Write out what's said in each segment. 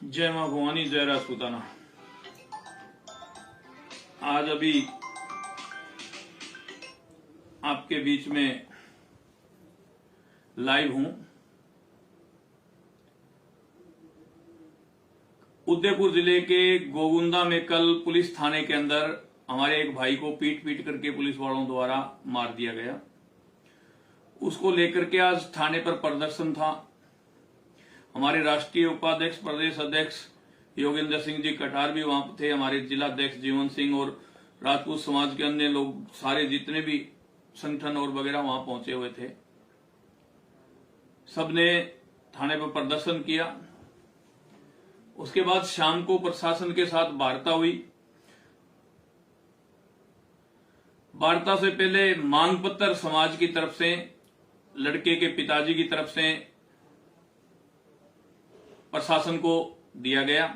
जय मां भवानी, जय राजपूताना। आज अभी आपके बीच में लाइव हूं। उदयपुर जिले के गोगुंदा में कल पुलिस थाने के अंदर हमारे एक भाई को पीट करके पुलिस वालों द्वारा मार दिया गया। उसको लेकर के आज थाने पर प्रदर्शन था। हमारे राष्ट्रीय उपाध्यक्ष, प्रदेश अध्यक्ष योगेंद्र सिंह जी कटार भी वहां थे। हमारे जिला अध्यक्ष जीवन सिंह और राजपूत समाज के अन्य लोग, सारे जितने भी संगठन और वगैरह वहां पहुंचे हुए थे। सबने थाने पर प्रदर्शन किया। उसके बाद शाम को प्रशासन के साथ वार्ता हुई। वार्ता से पहले मांग पत्र समाज की तरफ से, लड़के के पिताजी की तरफ से प्रशासन को दिया गया।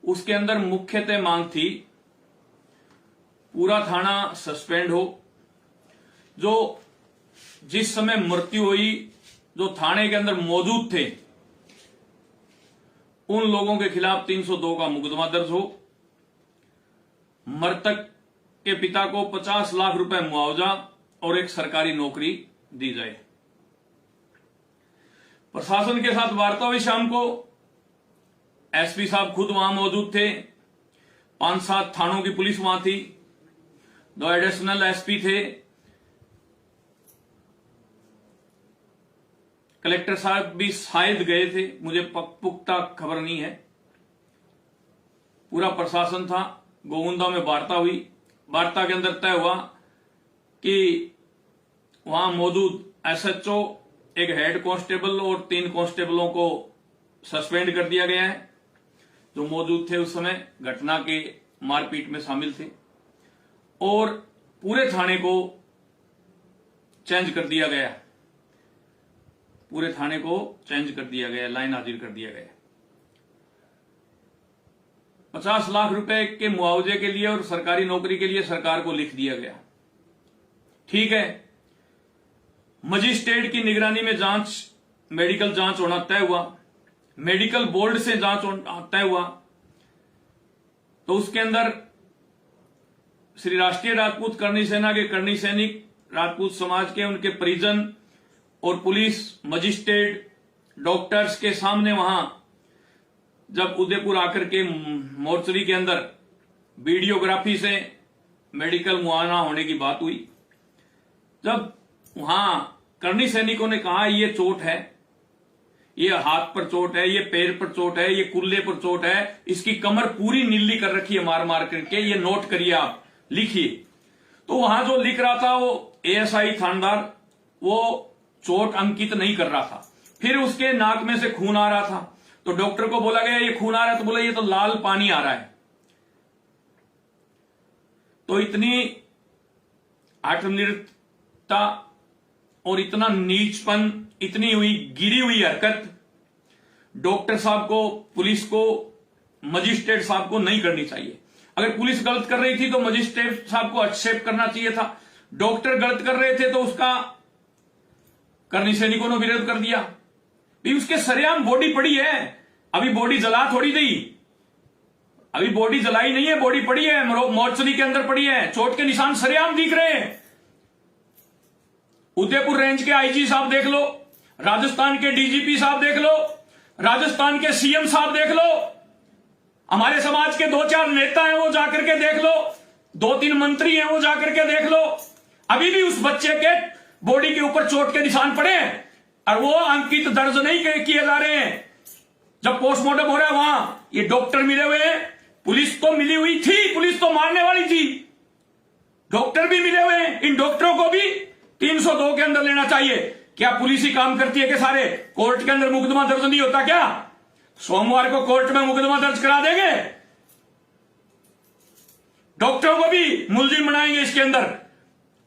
उसके अंदर मुख्यतः मांग थी पूरा थाना सस्पेंड हो। जो जिस समय मृत्यु हुई, जो थाने के अंदर मौजूद थे, उन लोगों के खिलाफ 302 का मुकदमा दर्ज हो। मृतक के पिता को 50 लाख रुपए मुआवजा और एक सरकारी नौकरी दी जाए। प्रशासन के साथ वार्ता हुई। शाम को एसपी साहब खुद वहां मौजूद थे। 5-7 थानों की पुलिस वहां थी। 2 एडिशनल एसपी थे। कलेक्टर साहब भी शायद गए थे, मुझे पुख्ता खबर नहीं है। पूरा प्रशासन था। गोगुंदा में वार्ता हुई। वार्ता के अंदर तय हुआ कि वहां मौजूद एसएचओ, एक हेड कांस्टेबल और 3 कांस्टेबलों को सस्पेंड कर दिया गया है, जो मौजूद थे उस समय घटना के मारपीट में शामिल थे। और पूरे थाने को चेंज कर दिया गया। पूरे थाने को चेंज कर दिया गया, लाइन हाजिर कर दिया गया। 50 लाख रुपए के मुआवजे के लिए और सरकारी नौकरी के लिए सरकार को लिख दिया गया। ठीक है। मजिस्ट्रेट की निगरानी में जांच, मेडिकल जांच होना तय हुआ। मेडिकल बोर्ड से जांच तय हुआ। तो उसके अंदर श्री राष्ट्रीय राजपूत करणी सेना के करणी सैनिक, राजपूत समाज के उनके परिजन और पुलिस, मजिस्ट्रेट, डॉक्टर्स के सामने वहां जब उदयपुर आकर के मोर्चरी के अंदर वीडियोग्राफी से मेडिकल मुआयना होने की बात हुई, जब वहां करणी सैनिकों ने कहा ये चोट है, ये हाथ पर चोट है, ये पैर पर चोट है, ये कुल्ले पर चोट है, इसकी कमर पूरी नीली कर रखी है मार मार करके, ये नोट करिए, आप लिखिए। तो वहां जो लिख रहा था वो एएसआई थानेदार, वो चोट अंकित नहीं कर रहा था। फिर उसके नाक में से खून आ रहा था। तो डॉक्टर को बोला गया ये खून आ रहा है, तो बोला ये तो लाल पानी आ रहा है। तो इतनी आत्मनिर्भरता और इतना नीचपन, इतनी हुई गिरी हुई हरकत डॉक्टर साहब को, पुलिस को, मजिस्ट्रेट साहब को नहीं करनी चाहिए। अगर पुलिस गलत कर रही थी तो मजिस्ट्रेट साहब को एक्सेप्ट करना चाहिए था। डॉक्टर गलत कर रहे थे तो उसका करणी सैनिकों ने विरोध कर दिया। भी उसके सरेआम बॉडी पड़ी है। अभी बॉडी जला थोड़ी दी, अभी बॉडी जलाई नहीं है, बॉडी पड़ी है, मोर्चरी के अंदर पड़ी है। चोट के निशान सरेआम दिख रहे हैं। उदयपुर रेंज के आईजी साहब देख लो, राजस्थान के डीजीपी साहब देख लो, राजस्थान के सीएम साहब देख लो, हमारे समाज के 2-4 नेता हैं वो जाकर के देख लो, 2-3 मंत्री हैं वो जाकर के देख लो। अभी भी उस बच्चे के बॉडी के ऊपर चोट के निशान पड़े हैं और वो अंकित दर्ज नहीं किए जा रहे हैं। जब पोस्टमार्टम हो रहा है वहां ये डॉक्टर मिले हुए हैं। पुलिस तो मिली हुई थी, पुलिस तो मारने वाली थी, डॉक्टर भी मिले हुए हैं। इन डॉक्टरों को भी 302 के अंदर लेना चाहिए। क्या पुलिस ही काम करती है कि सारे कोर्ट के अंदर मुकदमा दर्ज नहीं होता? क्या सोमवार को कोर्ट में मुकदमा दर्ज करा देंगे? डॉक्टरों को भी मुलजिम बनाएंगे इसके अंदर।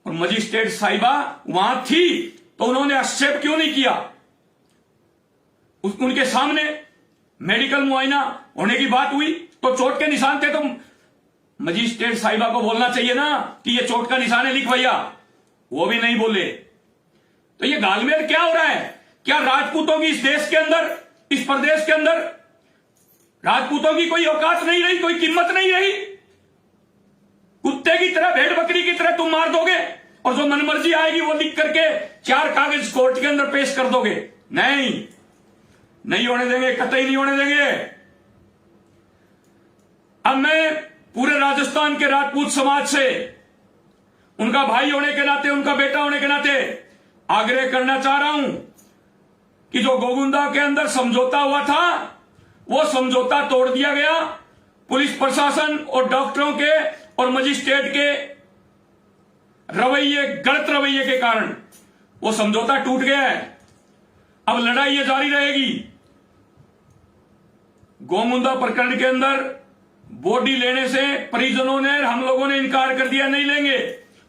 और मजिस्ट्रेट साहिबा वहां थी तो उन्होंने एक्सेप्ट क्यों नहीं किया? उनके सामने मेडिकल मुआयना होने की बात हुई तो चोट के निशान थे, तो मजिस्ट्रेट साहिबा को बोलना चाहिए ना कि ये चोट का निशान है, लिख भैया। वो भी नहीं बोले। तो ये गालमेल क्या हो रहा है? क्या राजपूतों की इस देश के अंदर, इस प्रदेश के अंदर राजपूतों की कोई औकात नहीं रही, कोई कीमत नहीं रही। कुत्ते की तरह, भेड़ बकरी की तरह तुम मार दोगे और जो मनमर्जी आएगी वो लिख करके 4 कागज कोर्ट के अंदर पेश कर दोगे। नहीं होने देंगे, कतई नहीं होने देंगे। अब मैं पूरे राजस्थान के राजपूत समाज से, उनका भाई होने के नाते, उनका बेटा होने के नाते आग्रह करना चाह रहा हूं कि जो गोविंदा के अंदर समझौता हुआ था वो समझौता तोड़ दिया गया। पुलिस प्रशासन और डॉक्टरों के और मजिस्ट्रेट के रवैये, गलत रवैये के कारण वो समझौता टूट गया है। अब लड़ाई ये जारी रहेगी। गोमुंदा प्रकरण के अंदर बॉडी लेने से परिजनों ने, हम लोगों ने इनकार कर दिया, नहीं लेंगे।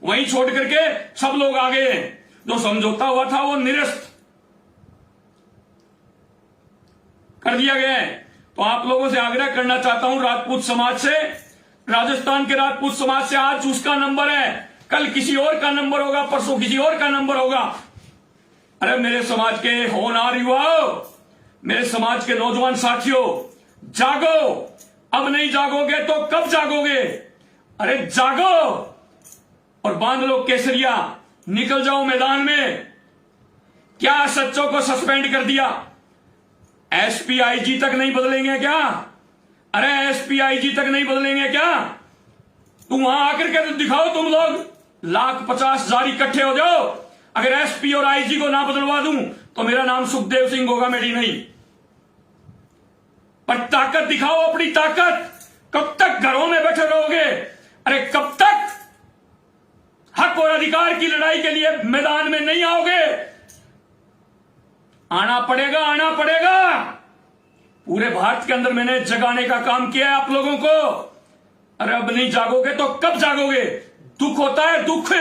वहीं छोड़ करके सब लोग आ गए हैं। जो समझौता हुआ था वो निरस्त कर दिया गया है। तो आप लोगों से आग्रह करना चाहता हूं, राजपूत समाज से, राजस्थान के राजपूत समाज से, आज उसका नंबर है, कल किसी और का नंबर होगा, परसों किसी और का नंबर होगा। अरे मेरे समाज के होनहार युवाओं, मेरे समाज के नौजवान साथियों, जागो। अब नहीं जागोगे तो कब जागोगे? अरे जागो और बांध लो केसरिया, निकल जाओ मैदान में। क्या सच्चों को सस्पेंड कर दिया? एसपी आईजी तक नहीं बदलेंगे क्या? अरे एसपी आईजी तक नहीं बदलेंगे क्या? तुम वहां आकर के तो दिखाओ, तुम लोग 1,50,000 इकट्ठे हो जाओ। अगर एसपी और आईजी को ना बदलवा दूं तो मेरा नाम सुखदेव सिंह होगा, मेरी नहीं। पर ताकत दिखाओ, अपनी ताकत। कब तक घरों में बैठे रहोगे? अरे कब तक हक और अधिकार की लड़ाई के लिए मैदान में नहीं आओगे? आना पड़ेगा, आना पड़ेगा। पूरे भारत के अंदर मैंने जगाने का काम किया है आप लोगों को। अरे अब नहीं जागोगे तो कब जागोगे? दुख होता है, दुख।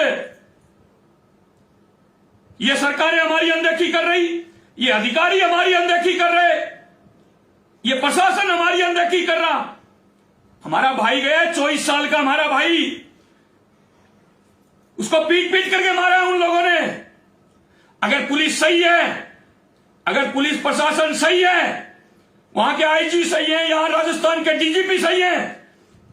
ये सरकारें हमारी अनदेखी कर रही, ये अधिकारी हमारी अनदेखी कर रहे, ये प्रशासन हमारी अनदेखी कर रहा। हमारा भाई गया 24 साल का, हमारा भाई, उसको पीट पीट करके मारा है उन लोगों ने। अगर पुलिस सही है, अगर पुलिस प्रशासन सही है, वहां के आईजी सही है, यहां राजस्थान के डीजीपी सही है,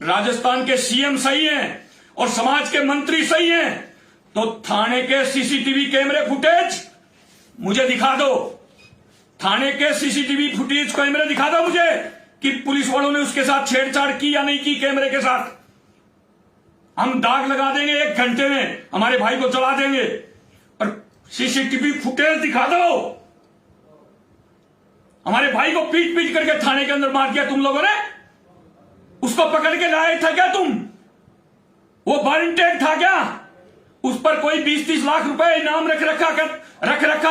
राजस्थान के सीएम सही है और समाज के मंत्री सही हैं, तो थाने के सीसीटीवी कैमरे फुटेज मुझे दिखा दो। थाने के सीसीटीवी फुटेज कैमरे दिखा दो मुझे कि पुलिस वालों ने उसके साथ छेड़छाड़ की या नहीं की कैमरे के साथ। हम दाग लगा देंगे, 1 घंटे में हमारे भाई को जला देंगे। और सीसीटीवी फुटेज दिखा दो। हमारे भाई को पीट पीट करके थाने के अंदर मार दिया तुम लोगों ने, उसको पकड़ के लाए था क्या तुम? वो वारंटेड था क्या? उस पर कोई 20-30 लाख रुपए इनाम रख रखा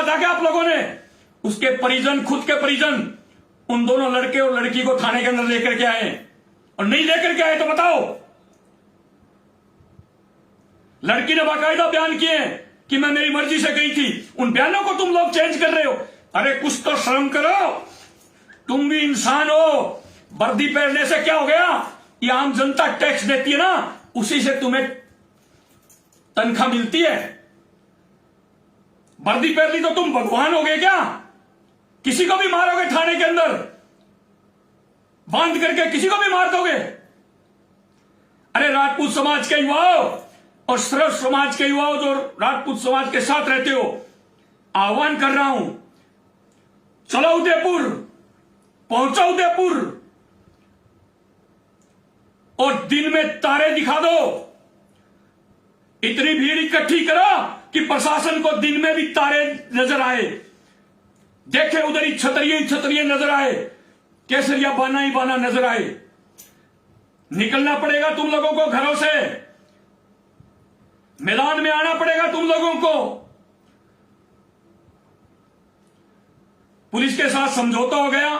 था क्या आप लोगों ने? उसके परिजन, खुद के परिजन, उन दोनों लड़के और लड़की को थाने के अंदर लेकर के आए, और नहीं लेकर के आए तो बताओ। लड़की ने बाकायदा बयान किए कि मैं मेरी मर्जी से गई थी। उन बयानों को तुम लोग चेंज कर रहे हो। अरे कुछ तो शर्म करो, तुम भी इंसान हो। वर्दी पहनने से क्या हो गया? ये आम जनता टैक्स देती है ना, उसी से तुम्हें तनख्वाह मिलती है। वर्दी पहन ली तो तुम भगवान हो गए क्या? किसी को भी मारोगे थाने के अंदर, बांध करके किसी को भी मार दोगे। अरे राजपूत समाज के युवाओं और श्रेष्ठ समाज के युवाओं जो राजपूत समाज के साथ रहते हो, आह्वान कर रहा हूं, चलो उदयपुर, पहुंचो उदयपुर और दिन में तारे दिखा दो। इतनी भीड़ इकट्ठी करो कि प्रशासन को दिन में भी तारे नजर आए, देखे उधर ही छतरिये नजर आए, केसरिया बाना ही बाना नजर आए। निकलना पड़ेगा तुम लोगों को घरों से, मैदान में आना पड़ेगा तुम लोगों को। पुलिस के साथ समझौता हो गया,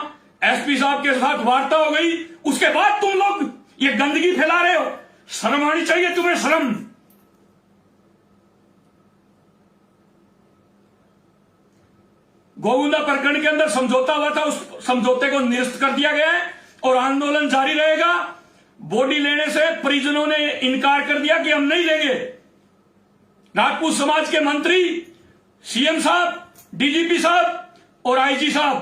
एसपी साहब के साथ वार्ता हो गई, उसके बाद तुम लोग ये गंदगी फैला रहे हो। शर्म आनी चाहिए तुम्हें, शर्म। गोविंदा प्रकरण के अंदर समझौता हुआ था, उस समझौते को निरस्त कर दिया गया है और आंदोलन जारी रहेगा। बॉडी लेने से परिजनों ने इनकार कर दिया कि हम नहीं लेंगे। राजपूत समाज के मंत्री, सीएम साहब, डीजीपी साहब और आईजी साहब,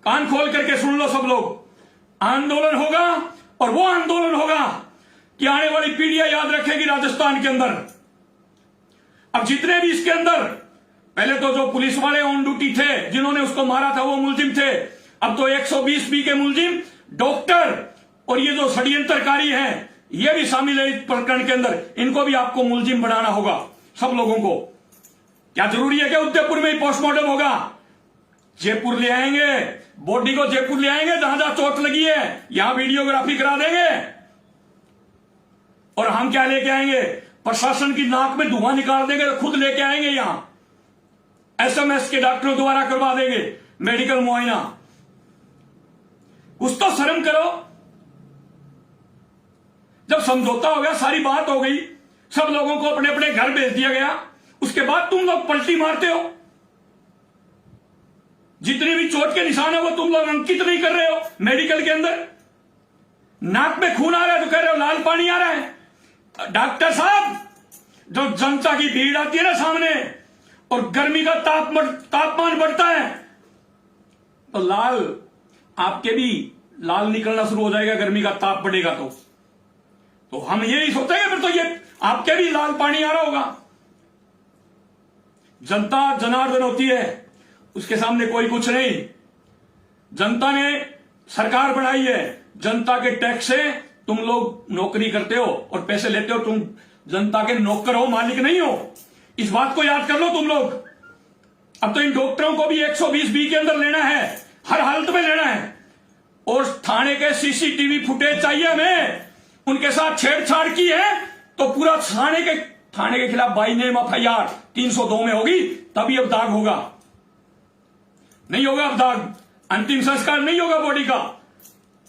कान खोल करके सुन लो सब लोग। आंदोलन होगा और वो आंदोलन होगा कि आने वाली पीढ़ियां याद रखेगी राजस्थान के अंदर। अब जितने भी इसके अंदर, पहले तो जो पुलिस वाले ऑन ड्यूटी थे जिन्होंने उसको मारा था वो मुलजिम थे, अब तो 120 के मुलजिम डॉक्टर और ये जो षड्यंत्रकारी हैं ये भी शामिल है इस प्रकरण के अंदर। इनको भी आपको मुलजिम बनाना होगा सब लोगों को। क्या जरूरी है कि उदयपुर में ही पोस्टमार्टम होगा? जयपुर ले आएंगे, बॉडी को जयपुर ले आएंगे जहां जहां चोट लगी है, यहां वीडियोग्राफी करा देंगे और हम क्या लेके आएंगे? प्रशासन की नाक में धुआं निकाल देंगे तो खुद लेके आएंगे यहां, एसएमएस के डॉक्टरों द्वारा करवा देंगे मेडिकल मुआयना। कुछ तो शर्म करो। जब समझौता हो गया, सारी बात हो गई, सब लोगों को अपने अपने घर भेज दिया गया, उसके बाद तुम लोग पलटी मारते हो। जितने भी चोट के निशान है वो तुम लोग अंकित नहीं कर रहे हो मेडिकल के अंदर। नाक में खून आ रहा है तो कह रहे हो लाल पानी आ रहा है। डॉक्टर साहब, जो जनता की भीड़ आती है ना सामने और गर्मी का तापमान बढ़ता है तो लाल, आपके भी लाल निकलना शुरू हो जाएगा गर्मी का ताप बढ़ेगा तो हम यही सोचेंगे फिर तो ये आपके भी लाल पानी आ रहा होगा। जनता जनार्दन होती है, उसके सामने कोई कुछ नहीं। जनता ने सरकार बनाई है, जनता के टैक्स से तुम लोग नौकरी करते हो और पैसे लेते हो, तुम जनता के नौकर हो, मालिक नहीं हो। इस बात को याद कर लो तुम लोग। अब तो इन डॉक्टरों को भी 120 के अंदर लेना है, हर हालत में लेना है और थाने के सीसीटीवी फुटेज चाहिए हमें। उनके साथ छेड़छाड़ की है तो पूरा थाने के खिलाफ बाई नेम FIR 302 में होगी, तभी अब दाग होगा। नहीं होगा अब दाग, अंतिम संस्कार नहीं होगा बॉडी का।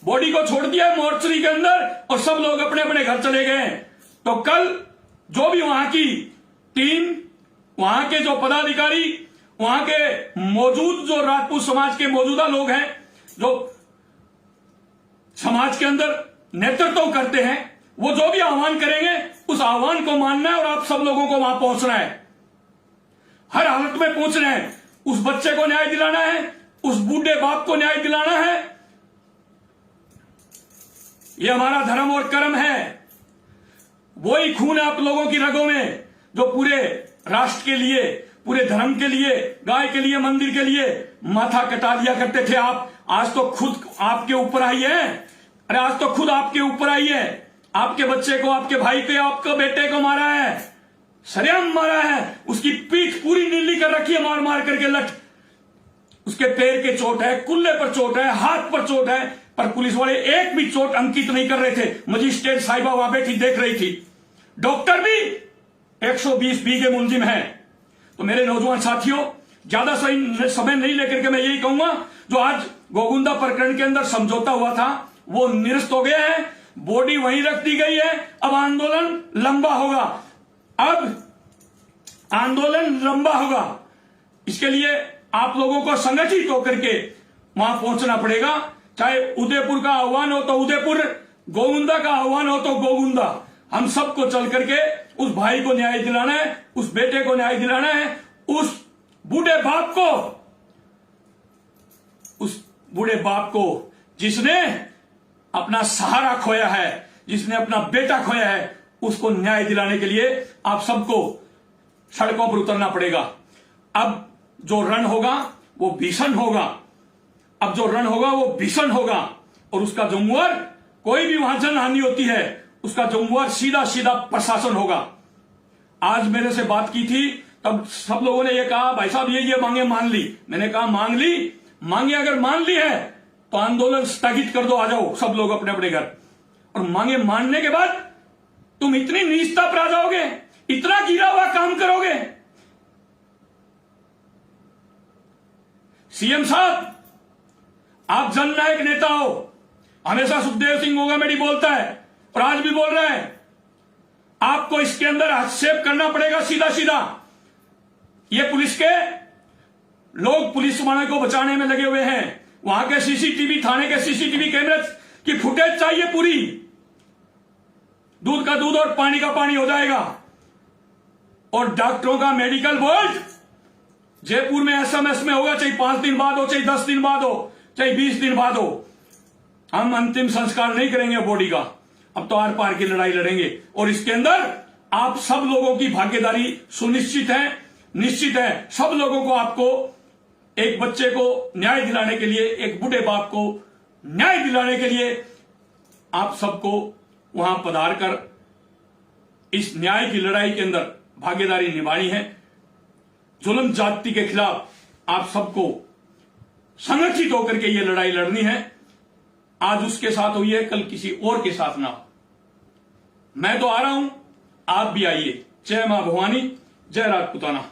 बॉडी को छोड़ दिया मोर्चरी के अंदर और सब लोग अपने अपने घर चले गए। तो कल जो भी वहां की टीम, वहां के जो पदाधिकारी, वहां के मौजूद जो राजपूत समाज के मौजूदा लोग हैं, जो समाज के अंदर नेतृत्व करते हैं, वो जो भी आह्वान करेंगे उस आह्वान को मानना है और आप सब लोगों को वहां पहुंचना है, हर हालत में पहुंचना है। उस बच्चे को न्याय दिलाना है, उस बूढ़े बाप को न्याय दिलाना है। यह हमारा धर्म और कर्म है। वही खून है आप लोगों की रगों में जो पूरे राष्ट्र के लिए, पूरे धर्म के लिए, गाय के लिए, मंदिर के लिए माथा कटा दिया करते थे आप। आज तो खुद आपके ऊपर आई है। अरे आज तो खुद आपके ऊपर आई है। आपके बच्चे को, आपके भाई को, आपके बेटे को मारा है, सरेआम मारा है। उसकी पीठ पूरी नीली कर रखी है मार मार करके लठ। उसके पैर के चोट है, कुल्ले पर चोट है, हाथ पर चोट है, पर पुलिस वाले एक भी चोट अंकित नहीं कर रहे थे। मजिस्ट्रेट साहिबा वहां बैठी देख रही थी। डॉक्टर भी 120 के मुलजिम है। तो मेरे नौजवान साथियों, ज्यादा सही समय नहीं लेकर के मैं यही कहूंगा, जो आज गोगुंदा प्रकरण के अंदर समझौता हुआ था वो निरस्त हो गया है। बॉडी वहीं रख दी गई है। अब आंदोलन लंबा होगा। अब आंदोलन लंबा होगा। इसके लिए आप लोगों को संगठित होकर के वहां पहुंचना पड़ेगा। चाहे उदयपुर का आह्वान हो तो उदयपुर, गोगुंदा का आह्वान हो तो गोगुंदा। हम सबको चल करके उस भाई को न्याय दिलाना है, उस बेटे को न्याय दिलाना है, उस बूढ़े बाप को जिसने अपना सहारा खोया है, जिसने अपना बेटा खोया है, उसको न्याय दिलाने के लिए आप सबको सड़कों पर उतरना पड़ेगा। अब जो रण होगा वो भीषण होगा। अब जो रण होगा वो भीषण होगा और उसका जिम्मेवार, कोई भी वहां जनहानि होती है उसका जिम्मेवार सीधा सीधा प्रशासन होगा। आज मेरे से बात की थी तब सब लोगों ने ये कहा भाई साहब ये मांगे मान ली। मैंने कहा मांगे अगर मान ली है तो आंदोलन स्थगित कर दो, आ जाओ सब लोग अपने अपने घर। और मांगे मानने के बाद तुम इतनी नीचता पर आ जाओगे, इतना गिरा हुआ काम करोगे। सीएम साहब, आप जननायक नेता हो। हमेशा सुखदेव सिंह गोगामेडी बोलता है और आज भी बोल रहा है। आपको इसके अंदर हस्तक्षेप करना पड़ेगा सीधा सीधा। ये पुलिस के लोग पुलिस वालों को बचाने में लगे हुए हैं। वहां के सीसीटीवी, थाने के सीसीटीवी कैमरे की फुटेज चाहिए पूरी। दूध का दूध और पानी का पानी हो जाएगा। और डॉक्टरों का मेडिकल बोर्ड जयपुर में एसएमएस में होगा, चाहे 5 दिन बाद हो, चाहे 10 दिन बाद हो, चाहे 20 दिन बाद हो। हम अंतिम संस्कार नहीं करेंगे बॉडी का, अब तो आर पार की लड़ाई लड़ेंगे। और इसके अंदर आप सब लोगों की भागीदारी सुनिश्चित है, निश्चित है। सब लोगों को, आपको एक बच्चे को न्याय दिलाने के लिए, एक बूढ़े बाप को न्याय दिलाने के लिए आप सबको वहां पधार कर इस न्याय की लड़ाई के अंदर भागीदारी निभानी है। जुल्म जाति के खिलाफ आप सबको संगठित होकर के ये लड़ाई लड़नी है। आज उसके साथ हुई है, कल किसी और के साथ ना हो। मैं तो आ रहा हूं, आप भी आइए। जय मां भवानी, जय राजपूताना।